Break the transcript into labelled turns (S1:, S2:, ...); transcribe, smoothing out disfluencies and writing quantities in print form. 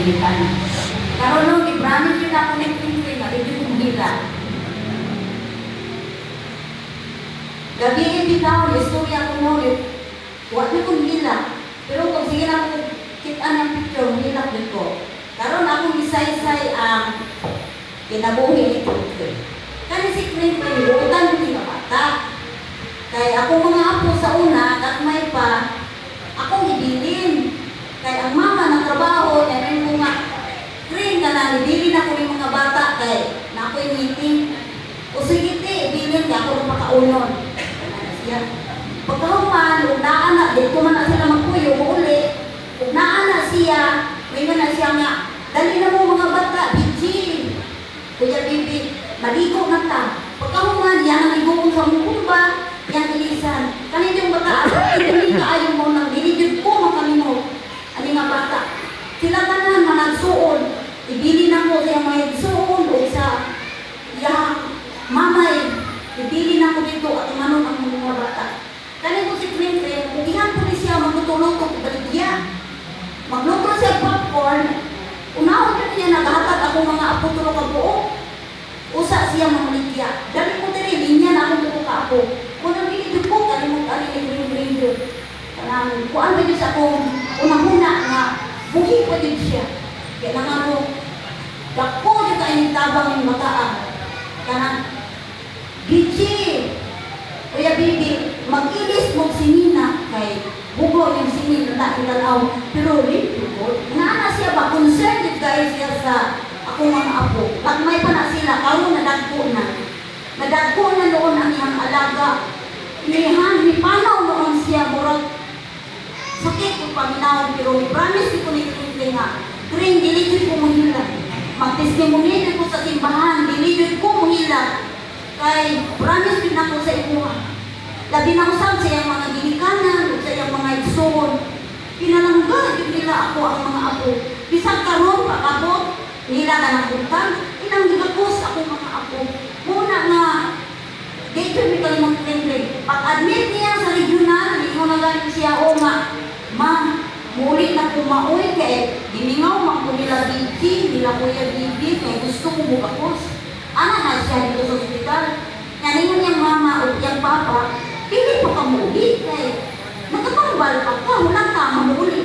S1: Pilipinas. Karon no, i-promise yun ako ng country na hindi kong hila. Gabi bitaw, istorya ko mo, huwag na kong hila. Pero kung sige na ako kita ng picture, hila ko. Karon akong isay-say ang kinabuhi ni country. Kani si Queen pa yung buutan ko yung bata. Kaya ako mga apo sa una, katmay pa, akong ibilin. Kaya ang mama ng trabaho, namin ko nga, Queen ka na, ibilin ako yung mga bata. Kaya na ako yung meeting. O sige te, ibilin ka ako ng makaunon. Pagkahuman, huwag naana, dito man na sila magpuyo, uli. Huwag naana siya, may na siya nga, dali na mo mga bata, Bichi. Kuya Bibi, maligo na ta. Pagkahuman, yan ang ligo kong sa mukumba, yan ilisan. Kanina yung bata, hindi ka ayaw mo nang dinidid ko mga kami mo. Ano nga bata? Sila ka na managsuon. Ibili na mo sa mga igsuon o sa yang mamay. Ibili na ko dito at manon ang mga bata. Kanina ko si Quintre, kung ihan ko siya magtutuluto ko baligya. Magluto siya popcorn. Unawag na niya naghatag ako mga apo tulog ang buo. Usa siya mamaligya. Dali ko tiri, linya na akong buko ka ako. Kung nang binigyan ko, kalimot ari ni Green. Kanang, kung ano yun sa akong unang-una nga, buhi pa din siya. Kaya nga mo, dako yung kainitabang yung mataan. Kanang, Bichi, Kuya Bibi, mag-ilis mong sinina kay bugo yung sinina na ilalaw. Pero rin, nga siya ba, concerned guys siya sa akong mga apo. Pag may pa na sila, karon nadagpo na. Nadagpo na noon ang iyang alaga. Ni panaw noon siya, murag sakit ko paminawan, pero promise ko ni Quintre nga, Queen, diligid ko mohila. Mag-testimony ko sa simbahan, diligid ko mohila. Kay promise din ako sa imuha. Labi na usab sa iyang mga ginikanan, sa iyang mga igsoon. Pinalangga yun nila ako ang mga apo. Bisag karon pakabot, nila ka ng utang, ilang gigapos ako mga apo. Muna nga, dito may kalimang Quintre. Pag-admit niya sa regional, hindi mo na galing siya, o nga, ma, muli na kumaoy kay diningaw man ko nila Bibi, nila Kuya Bibi, kaya gusto ko bukakos. Ana na siya dito sa hospital. Naningon niyang mama o niyang papa, hindi po ka muli kay nagkakambal pa ka, wala ka mamuli